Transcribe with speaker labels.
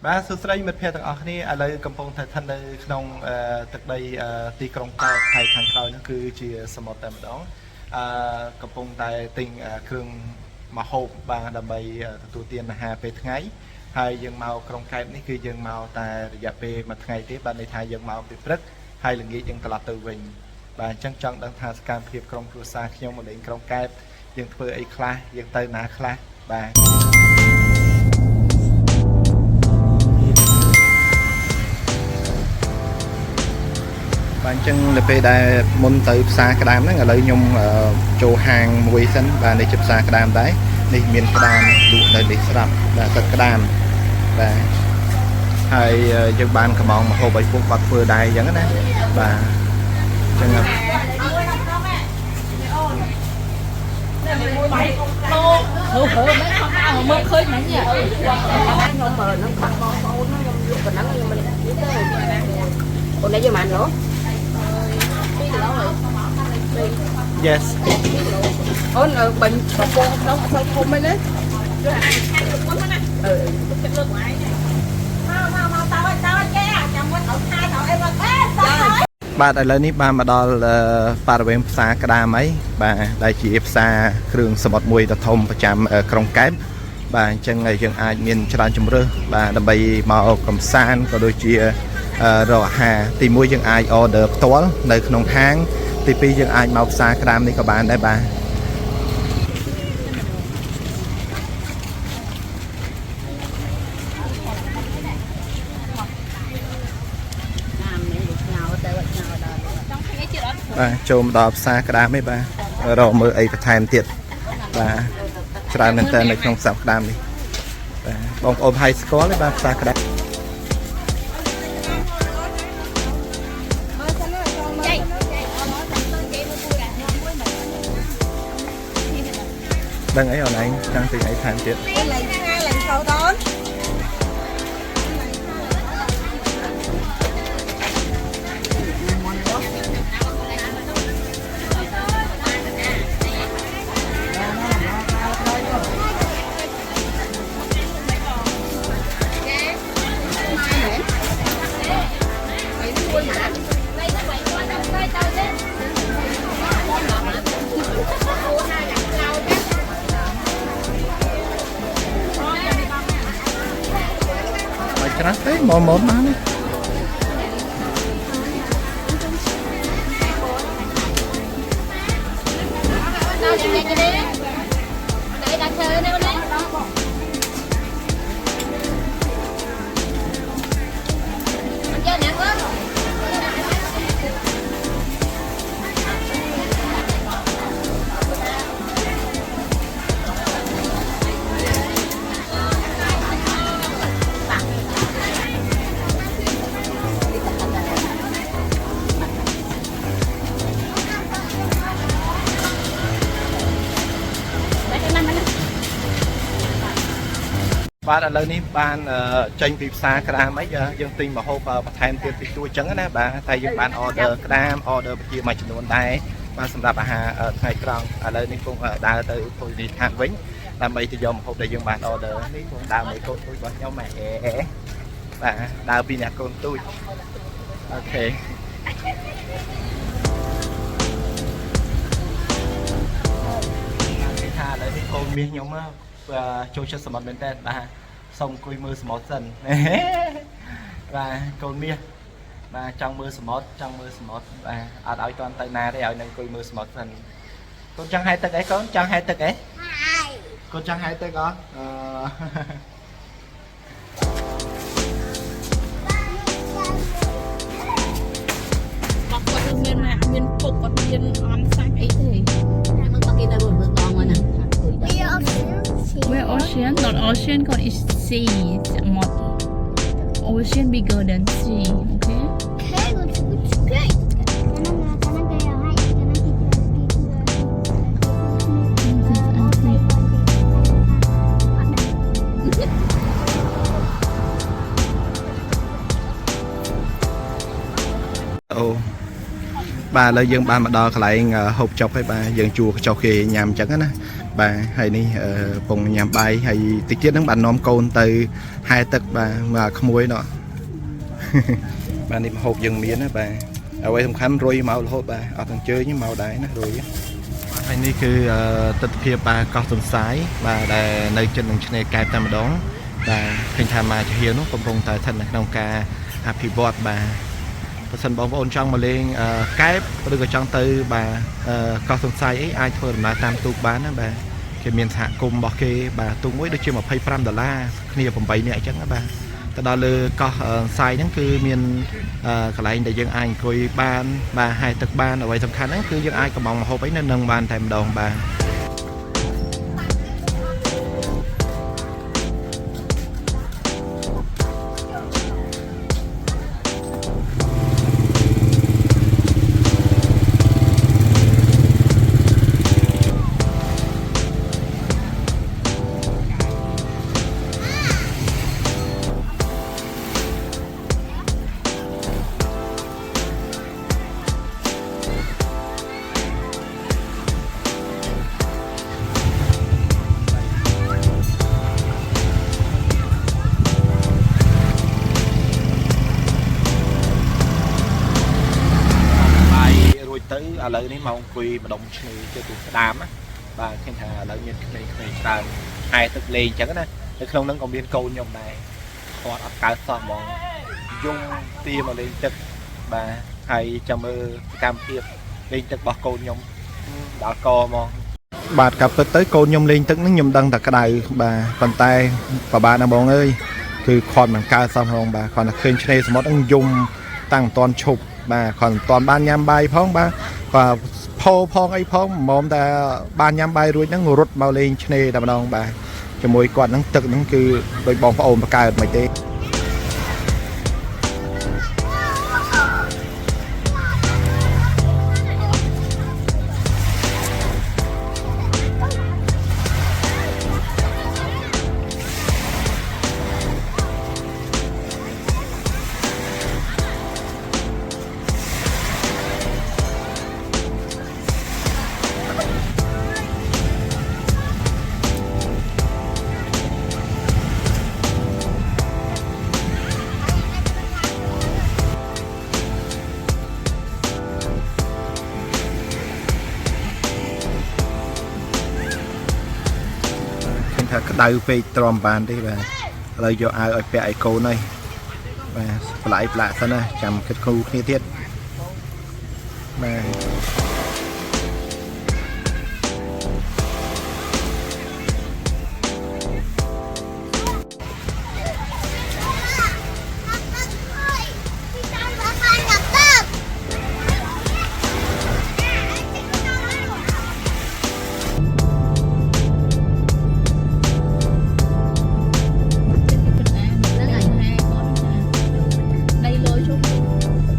Speaker 1: បាទសួស្តីមិត្តភ័ក្តិទាំងអស់គ្នាឥឡូវកំពុងតែស្ថិតនៅក្នុងទឹកដីទីក្រុងកែបខេត្តខាងក្រោយនោះគឺជាសមុទ្រតែម្ដងកំពុងតែទិញគ្រឿងម្ហូបបាទដើម្បីទទួលទានអាហារពេលថ្ងៃហើយយើងមកក្រុងកែបនេះគឺយើងមកតែរយៈពេលមួយថ្ងៃទេបាទន័យថាយើងមកពីព្រឹកហើយល្ងាចយើងត្រឡប់ទៅវិញបាទអញ្ចឹងចង់ដឹងថាសកម្មភាពក្រុមគ្រួសារខ្ញុំមកលេងក្រុងកែបយើងធ្វើអីខ្លះយើងទៅណាខ្លះបាទបាទអញ្ចឹងនៅពេលដែលមុនទៅផ្សារក្តាមហ្នឹងឥឡូវខ្ញុំចូលហាងមួយសិនបាទនេះជាផ្សារក្តាមដែរនេះមានក្តាមលក់នៅនេះស្រាប់បាទទឹកក្តាមបាទហើយយើងបានកំងម្ហូបឲ្យពួកគាត់ធ្វើដែរអញ្ចឹងណាបាទអញ្ចឹង
Speaker 2: មើលឃើញហ្នឹងញ៉ាខ្ញុំមើលហ្នឹងបាក់បងប្អូនខ្ញុំលក់ប៉ុណ្ណឹងខ្ញុំមិននិយាយទេអូននេះយកម៉ានឡូ2គីឡូហើយ
Speaker 1: Yes
Speaker 2: អូនបាញ់កំពងក្នុងខ្សែធំហ្នឹងណាចិត្តលើកមកតើចេះចាំមុនឲ្យខាយដល់អីមក
Speaker 1: បាទឥឡូវនេះបានមកដល់បរិវេណផ្សារក្តាមហើយបាទដែលជាផ្សារគ្រឿងសមុទ្រមួយដ៏ធំប្រចាំក្រុងកែបបាទអញ្ចឹងយើងអាចមានច្រើនជម្រើសបាទដើម្បីមកកំសាន្តក៏ដូចជារកអាហារទី1យើងអាច order ផ្ទាល់នៅក្នុងហាងទី2យើងអាចមកផ្សារក្តាមនេះក៏បានដែរបាទបាទចូលមកដល់ផ្សារក្តាមនេះបាទរកមើលអីបន្ថែមទៀតបាទច្រើនមែនតើនៅក្នុងផ្សារក្តាមនេះបាទបងប្អូនហើយស្គាល់ទេបាទផ្សារក្តាមដឹងអីអូនឯងចង់ទិញអីថែមទៀត
Speaker 2: ឡើងចូលតូន
Speaker 1: ច្រើនទេមកបាននេះបាទឥឡូវនេះបានចេញពីផ្សារក្តាមអីយើងទិញម្ហូបបន្ថែមទៀតពីទួចអញ្ចឹងណាបាទតែយើងបាន order ក្តាម order ជាមួយចំនួនដែរបាទសម្រាប់អាហារថ្ងៃត្រង់ឥឡូវនេះគង់ដើរទៅភោជនីយដ្ឋានវិញដើម្បីទៅយកម្ហូបដែលយើងបាន order នេះគង់ដើរមួយកូនទូចរបស់ខ្ញុំបាទដើរពីអ្នកកូនទូចអូខេថាឥឡូវនេះកូនមាសខ្ញុំចូលចិត្តសមុទ្រមែនតើបាទសូមអង្គុយមើលសមុទ្រសិនបាទកូនមាសបាទចង់មើលសមុទ្របាទអត់ឲ្យតន់ទៅណាទេឲ្យនៅអង្គុយមើលសមុទ្រសិនកូនចង់ហែលទឹកអីកូនចង់ហែលទឹកអីកូនចង់ហែលទឹកអត់
Speaker 2: បងគាត់មានពុកគាត់មានអន់សាច់អីទេមើលបាក់គេទៅមើលដងមកណា
Speaker 3: Where ocean? Not ocean, called is sea. Ocean bigger than sea. Okay.
Speaker 4: Okay, looks great.
Speaker 1: Oh. បាទឥឡូវយើងបានមកដល់កន្លែងហូបចុកហើយបាទយើងជួកញ្ចុះគេញ៉ាំអញ្ចឹងណា bà hay ní bông nhám bay hay tiết tiết nó bạn nóm côn từ 2 tấc bà mà không muối nọ bà đi hộp dừng miếng á bà ở đây không khăn rồi màu hộp bà ở thằng chơi những màu đáy nó rồi hay ní cứ tật phiệp bà có tuần sái bà là nơi chân đường này cài tam đón bà hình tham mà hiếu nó công bông tại thân là nông ca happy bot bà sân bóng ôn trong mà lên cái đưa cái trong từ bà có tuần sái ấy ai thôi mà tam tụ bán á bà cái miền hạ cùng bỏ cái bà tụ mỗi được chưa mà pay $5 kiaผมไปเนี่ยจังนะbàแต่ดอลเลยก็ทรายนั่นคือมีนกระไรแต่ยังไอ้คุยบ้านbà 2 ตึกบ้านเอาไว้สำคัญนั่นคือยังไอ้ก็มองมาเขาไปนั่นนึงบ้านแต่ดองbà tới ở lại ní mong quy mà đồng chơi chơi tụi đám á và khi thà lại nhìn cái này 2 ตึกlên chẳng á để không nó còn biên câu nhom này còn ở cả sọ mong dung tia mà lênตึกbà hay chăm cam thiệp lênตึกbọc câu nhom đã co mong bà cặp tới câu nhom lênตึกnó nhom đăng đặt cái đài bà bàn tay và bà đang bong ơiคือคอนมันกาซอมองbàคอนเคยใช้สมมติต้องยุ่มตั้งตอนฉุบbà còn toàn ban nhám bay phong ba và phong ấy phong mồm ta ban nhám bay rồi nó ngồi rút bao lên trên này đầm đồng bà cho mỗi quạt nó tự nó cứ đôi bóng phải ôm và cài mày tê đau về tròn bàn đi và lời cho ai ở bệ cô này và lại thân này chăm cái khu kia thiết mà